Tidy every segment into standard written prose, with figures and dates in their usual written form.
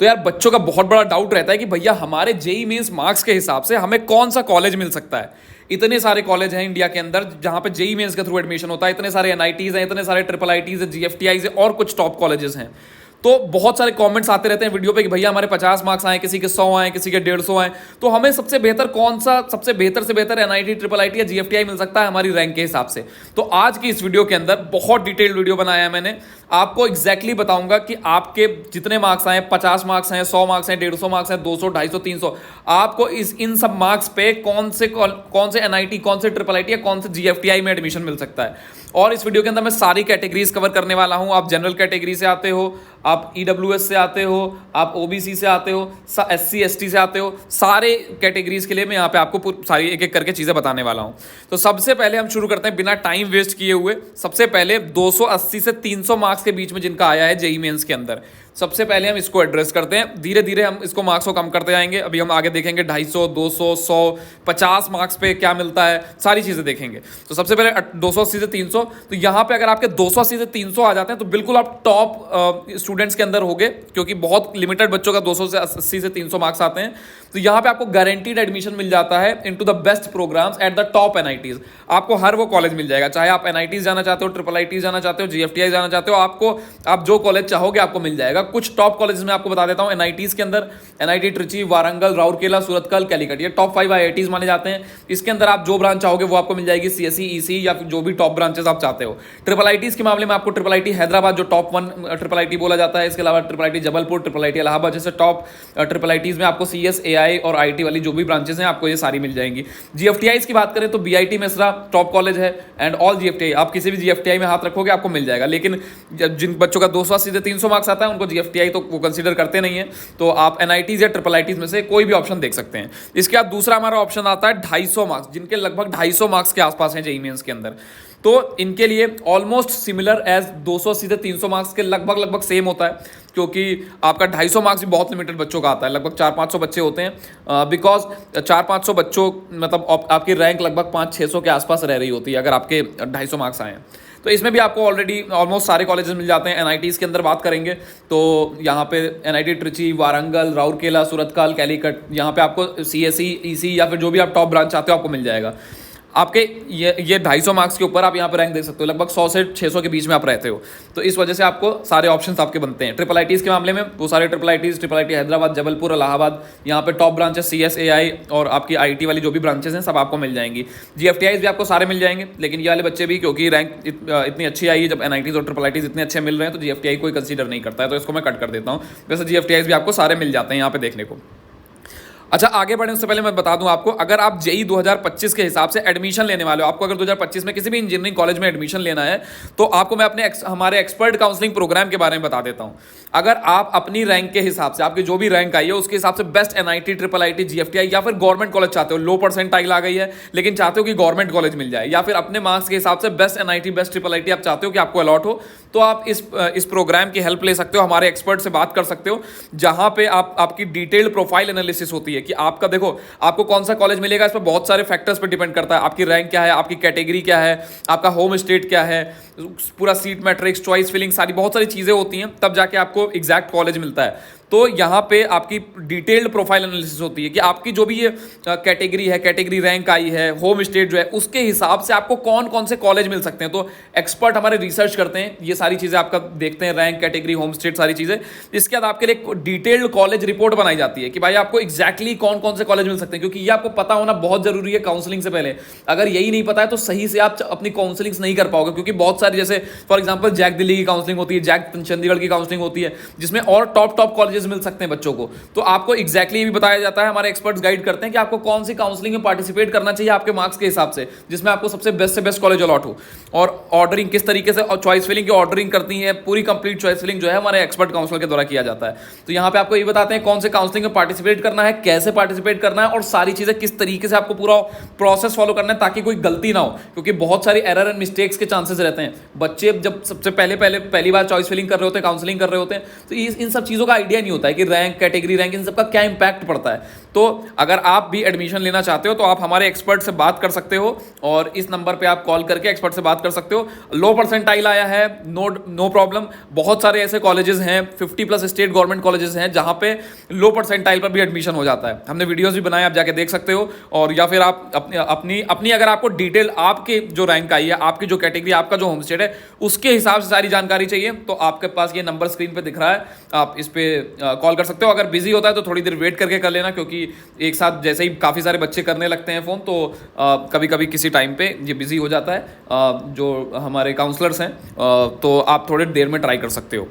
तो यार बच्चों का बहुत बड़ा डाउट रहता है कि भैया हमारे जेई मेंस मार्क्स के हिसाब से हमें कौन सा कॉलेज मिल सकता है। इतने सारे कॉलेज हैं इंडिया के अंदर जहां पे जेई मेंस के थ्रू एडमिशन होता है, इतने सारे एनआईटीज हैं, इतने सारे ट्रिपल आईटीज हैं, जीएफटीआईज हैं और कुछ टॉप कॉलेजेस हैं। तो बहुत सारे कमेंट्स आते रहते हैं वीडियो पे कि भैया हमारे 50 मार्क्स आए, किसी के 100 आए, किसी के 150 आए। तो हमें सबसे बेहतर कौन सा, सबसे बेहतर से बेहतर एनआईटी, ट्रिपल आईटी या जीएफटीआई मिल सकता है हमारी रैंक के हिसाब से। तो आज की इस वीडियो के अंदर बहुत डिटेल्ड वीडियो बनाया है मैंने, आपको एग्जैक्टली बताऊंगा कि आपके जितने मार्क्स आए, 50 मार्क्स हैं, 100 मार्क्स हैं, 150 मार्क्स हैं, 200, 250, 300, आपको इन सब मार्क्स पे कौन से एनआईटी, कौन से ट्रिपल आईटी या कौन से जीएफटीआई में एडमिशन मिल सकता है। और इस वीडियो के अंदर मैं सारी कैटेगरीज कवर करने वाला हूं। आप जनरल कैटेगरी से आते हो, आप ईडब्ल्यूएस से आते हो, आप ओबीसी से आते हो, एससी एसटी से आते हो, सारे कैटेगरीज के लिए मैं यहाँ पे आपको सारी एक एक करके चीज़ें बताने वाला हूँ। तो सबसे पहले हम शुरू करते हैं बिना टाइम वेस्ट किए हुए। सबसे पहले 280 से 300 मार्क्स के बीच में जिनका आया है जेई मेंस के अंदर, सबसे पहले हम इसको एड्रेस करते हैं। धीरे धीरे हम इसको मार्क्स को कम करते जाएंगे। अभी हम आगे देखेंगे 250, 200, 100, 50 मार्क्स पे क्या मिलता है, सारी चीज़ें देखेंगे। तो सबसे पहले 280 से 300, तो यहाँ पे अगर आपके 280 से 300 आ जाते हैं तो बिल्कुल आप टॉप स्टूडेंट्स के अंदर होंगे, क्योंकि बहुत लिमिटेड बच्चों का 280 से 300 मार्क्स आते हैं। तो यहाँ पे आपको गारंटीड एडमिशन मिल जाता है into the best programs at the top NITs. आपको हर वो कॉलेज मिल जाएगा, चाहे आप एनआईटीज जाना चाहते हो, ट्रिपल आईटीज जाना चाहते हो, जीएफटीआई जाना चाहते हो, आप जो कॉलेज चाहोगे आपको मिल जाएगा। कुछ टॉप कॉलेज में आपको बता देता हूँ एनआईटीज के अंदर, एनआईटी ट्रिची, वारंगल, राउरकेला, सूरतकल, कैलीकट, ये टॉप 5 आईआईटीज माने जाते हैं। इसके अंदर आप जो ब्रांच चाहोगे वो आपको मिल जाएगी, सीएससी, ईसी या जो भी टॉप ब्रांचेस आप चाहते हो। ट्रिपल आईटीज के मामले में आपको ट्रिपल आईटी हैदराबाद जो टॉप 1 ट्रिपल आईटी बोला जाता है, इसके अलावा triple IT Jabalpur, triple IT Allahabad जैसे टॉप ट्रिपल आईटीज में आपको सीएस, एआई और आईटी वाली जो भी ब्रांचेस हैं आपको ये सारी मिल जाएंगी। जीएफटीआईज की बात करें तो बीआईटी मेसरा टॉप कॉलेज है एंड ऑल जीएफटीआई, आप किसी भी जीएफटीआई में हाथ रखोगे आपको मिल जाएगा। लेकिन जिन बच्चों का 280 से 300 मार्क्स आता है उनको जीएफटीआई तो वो कंसीडर करते नहीं है, तो आप एनआईटीज या ट्रिपल आईटीज में से कोई भी ऑप्शन देख सकते हैं। इसके बाद दूसरा हमारा ऑप्शन आता है 250 मार्क्स, जिनके लगभग 250 मार्क्स के आसपास हैं जेईई मेंस के अंदर। तो इनके लिए ऑलमोस्ट सिमिलर एज 280 से 300 मार्क्स के लगभग सेम होता है, क्योंकि आपका 250 मार्क्स भी बहुत लिमिटेड बच्चों का आता है, लगभग 400-500 बच्चे होते हैं। बिकॉज 400-500 बच्चों मतलब आपकी रैंक लगभग 500-600 के आसपास रह रही होती है अगर आपके 250 मार्क्स आए हैं। तो इसमें भी आपको ऑलरेडी ऑलमोस्ट सारे कॉलेजेस मिल जाते हैं। एनआईटीज़ के अंदर बात करेंगे तो यहाँ पे एनआईटी ट्रिची, वारंगल, राउरकेला, सूरतकल, कैलीकट, यहाँ पे आपको सीएससी, ईसी या फिर जो भी आप टॉप ब्रांच चाहते हो आपको मिल जाएगा। आपके ये 250 मार्क्स के ऊपर आप यहाँ पे रैंक देख सकते हो, लगभग 100 से 600 के बीच में आप रहते हो। तो इस वजह से आपको सारे ऑप्शंस आपके बनते हैं। ट्रिपल आईटीज़ के मामले में वो सारे triple IITs, triple IIT Hyderabad, Jabalpur, Allahabad, यहाँ पे टॉप ब्रांचेस सीएस, एआई और आपकी आईटी वाली जो भी ब्रांचेस हैं सब आपको मिल जाएंगी। जीएफटीआईज़ भी आपको सारे मिल जाएंगे, लेकिन ये वाले बच्चे भी क्योंकि रैंक इतनी अच्छी आई है, जब एनआईटीज़ और ट्रिपल आईटीज़ इतने अच्छे मिल रहे हैं तो जीएफटीआई कोई कंसीडर नहीं करता है, तो इसको मैं कट कर देता हूँ। वैसे जीएफटीआईज़ भी आपको सारे मिल जाते हैं यहाँ पे देखने को। अच्छा, आगे बढ़ने से पहले मैं बता दूं आपको, अगर आप जेई 2025 के हिसाब से एडमिशन लेने वाले हो, आपको अगर 2025 में किसी भी इंजीनियरिंग कॉलेज में एडमिशन लेना है, तो आपको मैं हमारे एक्सपर्ट काउंसलिंग प्रोग्राम के बारे में बता देता हूं। अगर आप अपनी रैंक के हिसाब से, आपकी जो भी रैंक आई है उसके हिसाब से best NIT, triple IT, GFTI या फिर गवर्नमेंट कॉलेज चाहते हो, लो परसेंटाइल आ गई है लेकिन चाहते हो कि गवर्नमेंट कॉलेज मिल जाए, या फिर अपने मार्क्स के हिसाब से best NIT, best triple IT आप चाहते हो कि आपको अलॉट हो, तो आप इस प्रोग्राम की हेल्प ले सकते हो, हमारे एक्सपर्ट से बात कर सकते हो, जहां पे आपकी डिटेल्ड प्रोफाइल एनालिसिस होती है कि आपका देखो आपको कौन सा कॉलेज मिलेगा। इस पर बहुत सारे फैक्टर्स पर डिपेंड करता है, आपकी रैंक क्या है, आपकी कैटेगरी क्या है, आपका होम स्टेट क्या है, पूरा सीट मैट्रिक्स, चॉइस फिलिंग, सारी बहुत सारी चीज़ें होती हैं, तब जाके आपको एग्जैक्ट कॉलेज मिलता है। तो यहाँ पे आपकी डिटेल्ड प्रोफाइल एनालिसिस होती है कि आपकी जो भी ये कैटेगरी है, कैटेगरी रैंक आई है, होम स्टेट जो है, उसके हिसाब से आपको कौन कौन से कॉलेज मिल सकते हैं। तो एक्सपर्ट हमारे रिसर्च करते हैं, ये सारी चीज़ें आपका देखते हैं, रैंक, कैटेगरी, होम स्टेट, सारी चीज़ें। इसके बाद आपके लिए डिटेल्ड कॉलेज रिपोर्ट बनाई जाती है कि भाई आपको एग्जैक्टली कौन कौन से कॉलेज मिल सकते हैं, क्योंकि ये आपको पता होना बहुत जरूरी है काउंसलिंग से पहले। अगर यही नहीं पता है तो सही से आप अपनी काउंसलिंग नहीं कर पाओगे, क्योंकि बहुत सारी, जैसे फॉर एग्जाम्पल जैक दिल्ली की काउंसलिंग होती है, जैक चंडीगढ़ की काउंसलिंग होती है, जिसमें और टॉप कॉलेजेस मिल सकते हैं बच्चों को। तो आपको एग्जैक्टली ये भी बताया जाता है, हमारे एक्सपर्ट्स गाइड करते हैं कि आपको कौन सी काउंसलिंग में पार्टिसिपेट करना चाहिए आपके मार्क्स के हिसाब से, जिसमें आपको सबसे बेस्ट से बेस्ट कॉलेज अलॉट हो। और ऑर्डरिंग किस तरीके से, और चॉइस फिलिंग की ऑर्डरिंग करती है, पूरी कंप्लीट चॉइस फिलिंग जो है हमारे एक्सपर्ट काउंसलर के द्वारा किया जाता है। तो यहाँ पे आपको ये बताते हैं कौन से काउंसलिंग में पार्टिसिपेट करना है, कैसे पार्टिसिपेट करना है, और सारी चीजें किस तरीके से आपको पूरा प्रोसेस फॉलो करना है ताकि कोई गलती ना हो, क्योंकि बहुत सारी एरर एंड मिस्टेक्स के चांसेस रहते हैं। बच्चे जब सबसे पहली बार चॉइस फिलिंग कर रहे होते हैं, काउंसलिंग कर रहे होते हैं, तो इन सब चीज़ों का आइडिया नहीं होता है कि रैंक, कैटेगरी रैंक, इन सबका क्या इंपैक्ट पड़ता है। तो अगर आप भी एडमिशन लेना चाहते हो तो आप हमारे एक्सपर्ट से बात कर सकते हो और इस नंबर पे आप कॉल करके एक्सपर्ट से बात कर सकते हो। लो परसेंटाइल आया है, नो प्रॉब्लम। बहुत सारे ऐसे कॉलेजेस हैं, 50+ स्टेट गवर्नमेंट कॉलेजेस हैं जहां पे लो परसेंटाइल पर भी एडमिशन हो जाता है। हमने वीडियोस भी बनाए, आप जाके देख सकते हो। और या फिर आप अपनी अगर आपको डिटेल आपके जो रैंक आई है, आपकी जो कैटेगरी, आपका जो होम स्टेट है, उसके हिसाब से सारी जानकारी चाहिए तो आपके पास ये नंबर स्क्रीन पे दिख रहा है, आप इस पे कॉल कर सकते हो। अगर बिजी होता है तो थोड़ी देर वेट करके कर लेना, क्योंकि एक साथ जैसे ही काफ़ी सारे बच्चे करने लगते हैं फ़ोन तो कभी कभी किसी टाइम पे ये बिजी हो जाता है। जो हमारे काउंसलर्स हैं तो आप थोड़ी देर में ट्राई कर सकते हो।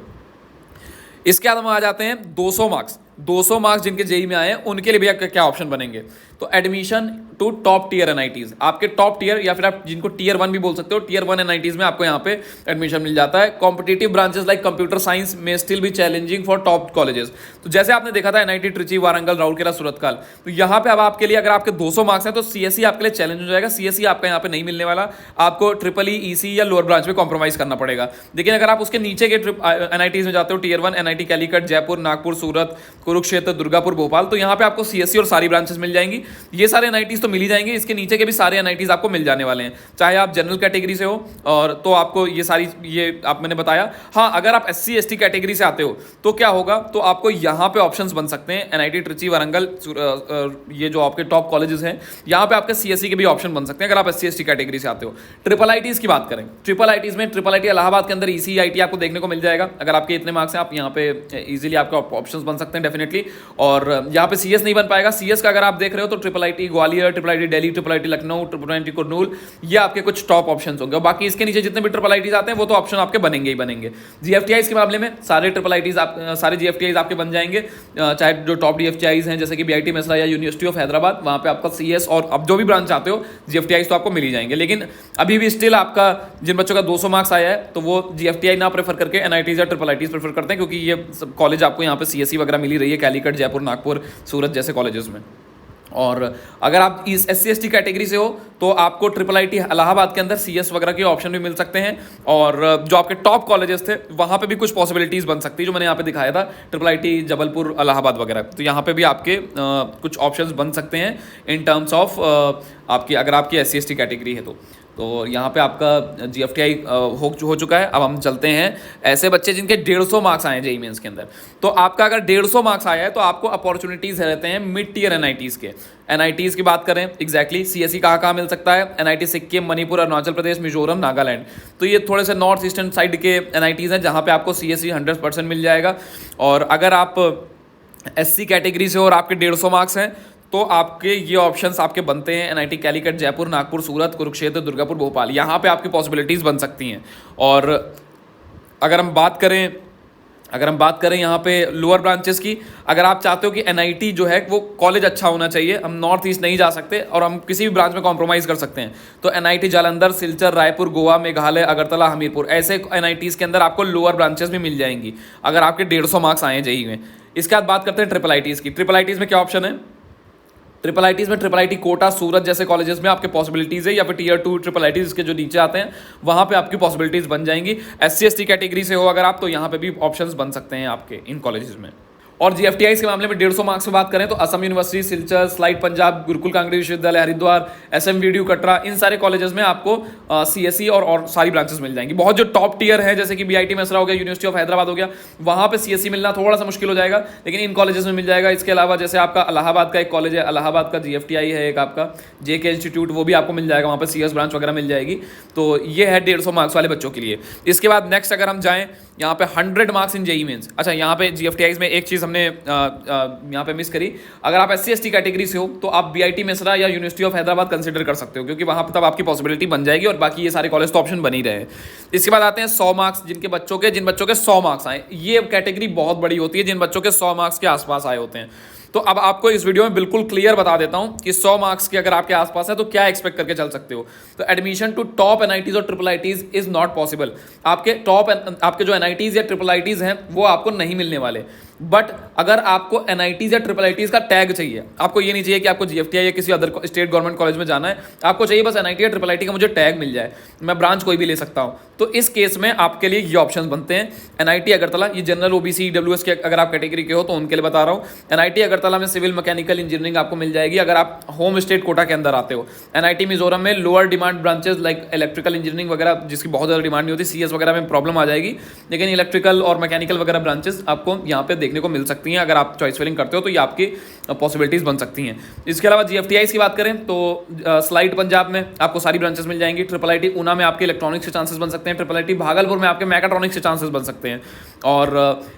इसके बाद हम आ जाते हैं 200 मार्क्स। 200 मार्क्स जिनके जेई में आए हैं उनके लिए भी आपके क्या ऑप्शन बनेंगे। तो admission to top tier NITs, आपके टॉप टियर या फिर आप जिनको टियर 1 भी बोल सकते हो, टियर 1 एनआईटीज में आपको यहाँ पे एडमिशन मिल जाता है। Competitive branches like computer science में स्टिल भी चैलेंजिंग फॉर टॉप कॉलेजेस। तो जैसे आपने देखा था एनआईटी ट्रिची, वारंगल, राउरकेला, सूरतकाल, तो यहाँ पे अब आपके लिए अगर आपके 200 मार्क्स हैं तो सीएससी आपके लिए चैलेंज हो जाएगा। सीएससी आपका यहाँ पे नहीं मिलने वाला, आपको ट्रिपल ईसी या लोअर ब्रांच में कॉम्प्रोमाइज करना पड़ेगा। लेकिन अगर आप उसके नीचे के एनआईटीज में जाते हो, टियर 1 एनआईटी कैलीकट, जयपुर, नागपुर, सूरत, कुरुक्षेत्र, दुर्गापुर, भोपाल, तो यहाँ पे आपको सीएससी और सारी ब्रांचेस मिल जाएंगी। ये सारे एनआईटीज तो मिल ही जाएंगे, इसके नीचे के भी सारे एनआईटीज आपको मिल जाने वाले हैं। चाहे आप जनरल कैटेगरी से हो और तो आपको ये सारी आप मैंने बताया। हाँ, अगर आप एससी एसटी कैटेगरी से आते हो तो क्या होगा, तो आपको यहाँ पे ऑप्शंस बन सकते हैं। एनआईटी ट्रिची, वारंगल, ये जो आपके टॉप कॉलेजेस हैं, यहाँ पे आपके सीएससी के भी ऑप्शन बन सकते हैं अगर आप एससी एसटी कैटेगरी से आते हो। ट्रिपल आईटीज की बात करें, ट्रिपल आईटीज में ट्रिपल आईटी इलाहाबाद के अंदर ईसीआईटी आपको देखने को मिल जाएगा। अगर आपके इतने मार्क्स हैं आप यहाँ पे इजीली आपके ऑप्शंस बन सकते हैं डेफिनेटली। और यहाँ पे सीएस नहीं बन पाएगा। सीएस का अगर आप देख रहे हो तो triple IT Gwalior, triple IT Delhi, triple IT Lucknow, triple IT Kurnool, ये आपके कुछ टॉप ऑप्शंस होंगे। और बाकी इसके नीचे जितने भी ट्रिपल आईटीज आते हैं वो तो ऑप्शन आपके बनेंगे ही बनेंगे। जीएफटीआईज के मामले में सारे ट्रिपल आईटीज सारे जीएफटीआईज आपके बन जाएंगे, चाहे जो टॉप डीएफटीआईज हैं जैसे कि बीआईटी मेसरा या यूनिवर्सिटी ऑफ हैदराबाद, वहाँ पे आपका सीएस और अब जो भी ब्रांच आते हो जीएफटीआईज तो आपको मिल ही जाएंगे। लेकिन अभी भी स्टिल आपका जिन बच्चों का 200 मार्क्स आया है तो वो जीएफटीआई ना प्रेफर करके एनआईटीज या ट्रिपल आईटीज प्रेफर करते हैं, क्योंकि ये सब कॉलेज आपको यहाँ पे सीएससी वगैरह मिली रही है कैलीकट, जयपुर, नागपुर, सूरत जैसे कॉलेजेस में। और अगर आप इस एससी एसटी कैटेगरी से हो तो आपको ट्रिपल आईटी इलाहाबाद के अंदर सीएस वगैरह के ऑप्शन भी मिल सकते हैं। और जो आपके टॉप कॉलेजेस थे वहाँ पे भी कुछ पॉसिबिलिटीज़ बन सकती है, जो मैंने यहाँ पे दिखाया था, ट्रिपल आईटी जबलपुर, इलाहाबाद वगैरह। तो यहाँ पे भी आपके कुछ ऑप्शंस बन सकते हैं इन टर्म्स ऑफ आपकी, अगर आपकी एससी एसटी कैटेगरी है तो यहाँ पे आपका जीएफटीआई हो चुका है। अब हम चलते हैं ऐसे बच्चे जिनके 150 मार्क्स आए हैं जेईई मेंस के अंदर। तो आपका अगर 150 मार्क्स आया है तो आपको अपॉर्चुनिटीज़ रहते हैं मिड टीयर एनआईटीज़ के। एनआईटीज़ की बात करें एग्जैक्टली सीएससी कहाँ मिल सकता है, एनआईटी सिक्किम, मणिपुर, अरुणाचल प्रदेश, मिजोरम, नागालैंड। तो ये थोड़े से नॉर्थ ईस्टर्न साइड के एनआईटीज़ हैं जहाँ पे आपको सीएससी 100% मिल जाएगा। और अगर आप एससी कैटेगरी से हो और आपके 150 मार्क्स हैं तो आपके ये ऑप्शंस आपके बनते हैं एनआईटी कैलीकट, जयपुर, नागपुर, सूरत, कुरुक्षेत्र, दुर्गापुर, भोपाल, यहाँ पे आपकी पॉसिबिलिटीज़ बन सकती हैं। और अगर हम बात करें यहाँ पे लोअर ब्रांचेस की, अगर आप चाहते हो कि एनआईटी जो है वो कॉलेज अच्छा होना चाहिए, हम नॉर्थ ईस्ट नहीं जा सकते और हम किसी भी ब्रांच में कॉम्प्रोमाइज़ कर सकते हैं, तो एनआईटी जालंधर, सिलचर, रायपुर, गोवा, मेघालय, अगरतला, हमीरपुर, ऐसे एनआईटीज़ के अंदर आपको लोअर ब्रांचेस भी मिल जाएंगी अगर आपके 150 मार्क्स आए हैं जेईई में। इसके बाद बात करते हैं ट्रिपल आईटीज़ की। ट्रिपल आईटीज़ में क्या ऑप्शन है, ट्रिपल आईटीज़ में ट्रिपल आईटी कोटा, सूरत जैसे कॉलेजेस में आपके पॉसिबिलिटीज़ है, या फिर टियर 2 ट्रिपल आईटीज़ के जो नीचे आते हैं वहाँ पे आपकी पॉसिबिलिटीज़ बन जाएंगी। एससी एसटी कैटेगरी से हो अगर आप तो यहाँ पे भी ऑप्शंस बन सकते हैं आपके इन कॉलेजेस में। और जीएफटीआईज के मामले में 150 मार्क्स में बात करें तो असम यूनिवर्सिटी, सिलचर, स्लाइड पंजाब, गुरुकुल कांग्रेस विश्वविद्यालय हरिद्वार, एसएमवीडीयू कटरा, इन सारे कॉलेजेस में आपको सीएससी और सारी ब्रांचेस मिल जाएंगी। बहुत जो टॉप टियर है जैसे कि बीआईटी मेसरा हो गया, यूनिवर्सिटी ऑफ हैदराबाद हो गया, वहाँ पे सीएससी मिलना थोड़ा सा मुश्किल हो जाएगा, लेकिन इन कॉलेजेस में मिल जाएगा। इसके अलावा जैसे आपका इलाहाबाद का एक कॉलेज है, इलाहाबाद का जीएफटीआई है एक आपका जेके इंस्टीट्यूट, वो भी आपको मिल जाएगा, वहाँ पर सीएस ब्रांच वगैरह मिल जाएगी। तो ये है 150 मार्क्स वाले बच्चों के लिए। इसके बाद नेक्स्ट अगर हम जाएँ यहाँ पे 100 मार्क्स इन जेईई मेंस। अच्छा, यहाँ पे जीएफटीआईज में एक चीज़ हमने यहाँ पे मिस करी, अगर आप एससी एसटी कैटेगरी से हो तो आप बीआईटी मेसरा या यूनिवर्सिटी ऑफ हैदराबाद कंसिडर कर सकते हो, क्योंकि वहाँ पर तब आपकी पॉसिबिलिटी बन जाएगी और बाकी ये सारे कॉलेज तो ऑप्शन बन ही रहे हैं। इसके बाद आते हैं 100 मार्क्स जिन बच्चों के 100 मार्क्स आए। ये कैटेगरी बहुत बड़ी होती है जिन बच्चों के 100 मार्क्स के आसपास आए होते हैं। तो अब आपको इस वीडियो में बिल्कुल क्लियर बता देता हूं कि 100 मार्क्स के अगर आपके आसपास है तो क्या एक्सपेक्ट करके चल सकते हो। तो एडमिशन टू टॉप एनआईटीज और triple ITs is not possible. आपके जो एनआईटीज या ट्रिपल आईटीज हैं वो आपको नहीं मिलने वाले। बट अगर आपको एनआईटीज या ट्रिपल आईटीज का टैग चाहिए, आपको ये नहीं चाहिए कि आपको जीएफटीआई या किसी अदर स्टेट गवर्नमेंट कॉलेज में जाना है, आपको चाहिए बस एनआईटी या ट्रिपल आईटी का मुझे टैग मिल जाए, मैं ब्रांच कोई भी ले सकता हूँ, तो इस केस में आपके लिए ये ऑप्शंस बनते हैं। एनआईटी अगरतला, ये जनरल ओबीसी ईडब्ल्यूएस के अगर आप कैटेगरी के हो तो उनके लिए बता रहा हूँ। एनआईटी अगरतला में सिविल मैकेनिकल इंजीनियरिंग आपको मिल जाएगी अगर आप होम स्टेट कोटा के अंदर आते हो। एनआईटी मिजोरम में lower demand branches like electrical engineering वगैरह जिसकी बहुत ज़्यादा डिमांड नहीं होती, सीएस वगैरह में प्रॉब्लम आ जाएगी, लेकिन इलेक्ट्रिकल और मैकेनिकल वगैरह ब्रांचेस आपको यहाँ पे देखने को मिल सकती हैं। अगर आप चॉइस फिलिंग करते हो तो ये आपकी पॉसिबिलिटीज़ बन सकती हैं। इसके अलावा जीएफटीआईज की बात करें तो स्लाइड पंजाब में आपको सारी ब्रांचेस मिल जाएंगी। ट्रिपल आईटी ऊना में आपके इलेक्ट्रॉनिक्स के चांसेस बन सकते हैं। ट्रिपल आईटी भागलपुर में आपके मैकाट्रॉनिक्स के चांसेस बन सकते हैं।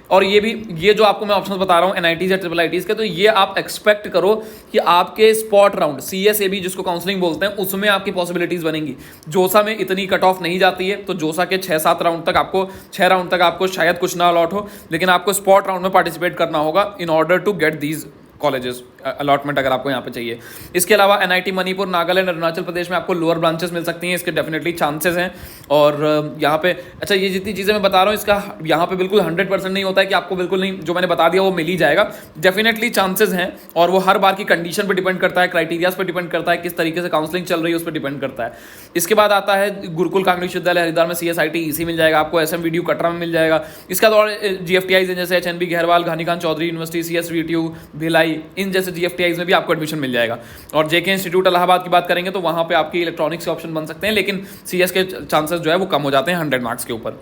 और ये जो आपको मैं ऑप्शंस बता रहा हूँ एनआईटीज या ट्रिपल आईटीज के, तो ये आप एक्सपेक्ट करो कि आपके स्पॉट राउंड सीएसएबी जिसको काउंसलिंग बोलते हैं उसमें आपकी पॉसिबिलिटीज बनेंगी। जोसा में इतनी कट ऑफ नहीं जाती है, तो जोसा के 6 राउंड तक आपको शायद कुछ ना अलॉट हो, लेकिन आपको स्पॉट राउंड में पार्टिसिपेट करना होगा in order to get these colleges allotment अगर आपको यहाँ पे चाहिए। इसके अलावा एनआईटी मणिपुर, नागालैंड, अरुणाचल प्रदेश में आपको लोअर ब्रांचेस मिल सकती हैं, इसके डेफिनेटली चांसेस हैं। और यहाँ पे अच्छा ये जितनी चीज़ें मैं बता रहा हूँ इसका यहाँ पे बिल्कुल 100% नहीं होता है कि आपको बिल्कुल नहीं, जो मैंने बता दिया वो मिल ही जाएगा, डेफिनेटली चांसेस हैं। और वो हर बार की कंडीशन पर डिपेंड करता है, क्राइटेरियाज पर डिपेंड करता है, किस तरीके से काउंसलिंग चल रही है उस पर डिपेंड करता है। इसके बाद आता है गुरुकुल कांग्रेस विश्वविद्यालय हरिद्वार में सीएसआईटी ईसी मिल जाएगा आपको, एसएम वीडियो कटरा में मिल जाएगा। इसका और जीएफटीआईज जैसे HNB Garhwal, Ghanikant Chaudhary university, CSVTU Bhilai, इन जैसे जीएफटीआईज में भी आपको एडमिशन मिल जाएगा। और जेके इंस्टीट्यूट इलाहाबाद की बात करेंगे तो वहां पे आपकी इलेक्ट्रॉनिक्स के ऑप्शन बन सकते हैं, लेकिन सीएस के चांसेस जो है वो कम हो जाते हैं 100 मार्क्स के ऊपर।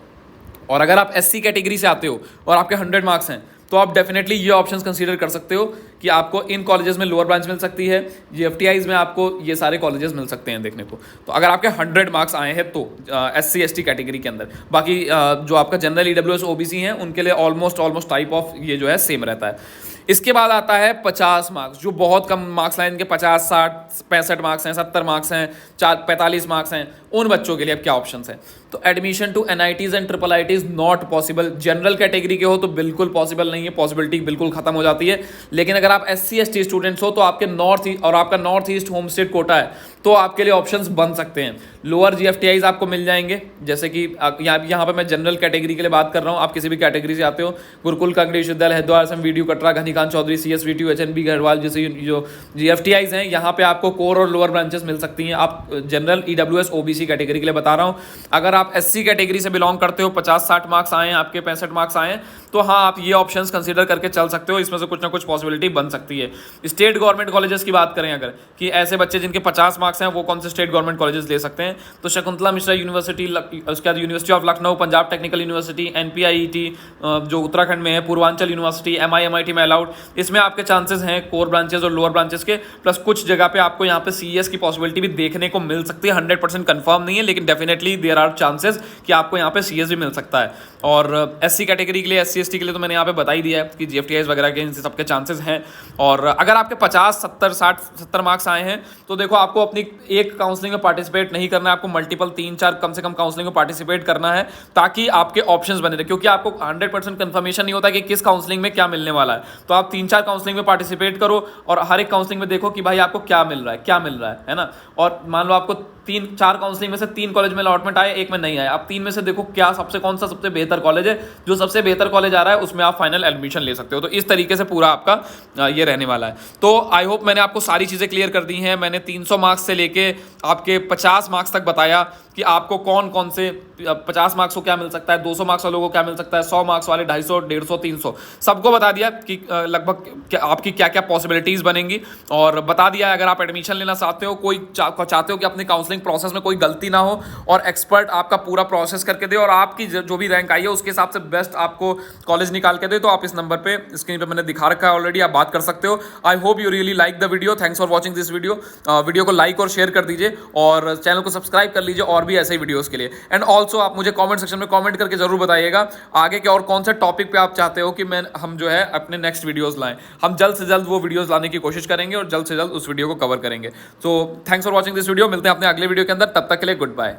और अगर आप एससी कैटेगरी से आते हो और आपके 100 मार्क्स हैं तो आप डेफिनेटली ये ऑप्शंस कंसीडर कर सकते हो कि आपको इन कॉलेजेस में लोअर ब्रांच मिल सकती है, जीएफटीआईज में आपको ये सारे कॉलेजेस मिल सकते हैं देखने को। तो अगर आपके 100 मार्क्स आए हैं तो एससी एसटी कैटेगरी के अंदर, बाकी जो आपका जनरल ईडब्ल्यूएस ओबीसी हैं उनके लिए ऑलमोस्ट टाइप ऑफ ये जो है सेम रहता है। इसके बाद आता है 50 मार्क्स, जो बहुत कम मार्क्स लाइन के 50, 60, 65 मार्क्स हैं, 70 मार्क्स हैं, 45 मार्क्स हैं, उन बच्चों के लिए अब क्या ऑप्शंस हैं। तो admission to NITs and triple ITs not possible. General category के हो तो बिल्कुल पॉसिबल नहीं है, पॉसिबिलिटी बिल्कुल खत्म हो जाती है। लेकिन अगर आप एससी एसटी स्टूडेंट्स हो तो आपके north east home state quota है तो आपके लिए ऑप्शंस बन सकते हैं। लोअर जीएफटीआईज आपको मिल जाएंगे, जैसे कि यहाँ पे मैं जनरल कैटेगरी के लिए बात कर रहा हूँ, आप किसी भी कैटेगरी से आते हो, Gurukul Kangri Vishwavidyalaya Haridwar, SM VD Katra, Ghanikant Chaudhary, CSVTU, HNB Garhwal जैसे जो जीएफटीआईज हैं यहाँ पे आपको कोर और लोअर ब्रांचेस मिल सकती हैं। आप जनरल ईडब्ल्यूएस ओबीसी कैटेगरी के लिए बता रहा हूँ। अगर आप एससी कैटेगरी से बिलोंग करते हो, 50-60 मार्क्स आए हैं आपके, 65 मार्क्स आए हैं, तो हाँ आप ये ऑप्शंस कंसीडर करके चल सकते हो, इसमें से कुछ ना कुछ पॉसिबिलिटी बन सकती है। स्टेट गवर्नमेंट कॉलेजेस की बात करें अगर, कि ऐसे बच्चे जिनके 50 मार्क्स हैं वो कौन से स्टेट गवर्नमेंट कॉलेजेस ले सकते हैं, तो शकुंतला मिश्रा यूनिवर्सिटी, उसके बाद university of Lucknow, Punjab technical university, NPIET जो उत्तराखंड में है, पूर्वांचल यूनिवर्सिटी, एमआईटी में अलाउड, इसमें आपके चांसेस हैं कोर ब्रांचेस और लोअर ब्रांचेस के, प्लस कुछ जगह पे आपको यहाँ पे सीएस की पॉसिबिलिटी भी देखने को मिल सकती है। 100% कंफर्म नहीं है, लेकिन डेफिनेटली देयर आर चांसेस कि आपको यहाँ पे सीएस भी मिल सकता है। और एससी कैटेगरी के लिए, एससी एसटी के लिए तो मैंने यहाँ पे बता ही दिया है कि जीएफटीआईज वगैरह के इन सबके चांसेस हैं। और अगर आपके 50, 70, 60, 70 मार्क्स आए हैं तो देखो आपको अपनी एक काउंसलिंग में पार्टिसिपेट नहीं करना है, आपको मल्टीपल 3-4 कम से कम काउंसलिंग में पार्टिसिपेट करना है ताकि आपके ऑप्शंस बने रहे, क्योंकि आपको 100% कंफर्मेशन नहीं होता कि किस काउंसलिंग में क्या मिलने वाला है। तो आप 3-4 काउंसलिंग में पार्टिसिपेट करो और हर एक काउंसलिंग में देखो कि भाई आपको क्या मिल रहा है ना। और मान लो आपको 3-4 काउंसलिंग में से 3 कॉलेज में अलॉटमेंट आए, एक में नहीं आया, आप 3 में से देखो क्या कौन सा सबसे बेहतर कॉलेज है, जो सबसे बेहतर कॉलेज आ रहा है उसमें आप फाइनल एडमिशन ले सकते हो। तो इस तरीके से पूरा आपका ये रहने वाला है। तो आई होप मैंने आपको सारी चीज़ें क्लियर कर दी हैं। मैंने 300 मार्क्स से लेके आपके 50 मार्क्स तक बताया कि आपको कौन से 50 मार्क्स को क्या मिल सकता है, 200 मार्क्स वालों को क्या मिल सकता है, 100 मार्क्स वाले 250, 150, 300 सबको बता दिया कि लगभग आपकी क्या क्या पॉसिबिलिटीज़ बनेंगी। और बता दिया अगर आप एडमिशन लेना चाहते हो, चाहते हो कि अपनी काउंसलिंग प्रोसेस में कोई गलती ना हो और एक्सपर्ट आपका पूरा प्रोसेस करके दे और आपकी जो भी रैंक आई है उसके हिसाब से बेस्ट आपको कॉलेज निकाल के दे, तो आप इस नंबर पे स्क्रीन पे मैंने दिखा रखा है ऑलरेडी, आप बात कर सकते हो। I hope you really like the video. Thanks for watching this video. Video को लाइक और शेयर कर दीजिए और चैनल को सब्सक्राइब कर लीजिए और भी ऐसे वीडियोस के लिए। एंड ऑल्सो आप मुझे कमेंट सेक्शन में कमेंट करके जरूर बताइएगा आगे के और कौन से टॉपिक पे आप चाहते हो कि हम जो है अपने नेक्स्ट वीडियोस लाएं। हम जल्द से जल्द वो वीडियोस लाने की कोशिश करेंगे और जल्द से जल्द उस वीडियो को कवर करेंगे। तो thanks for watching this video. मिलते हैं अपने अगले वीडियो के अंदर, तब तक के लिए गुड बाय।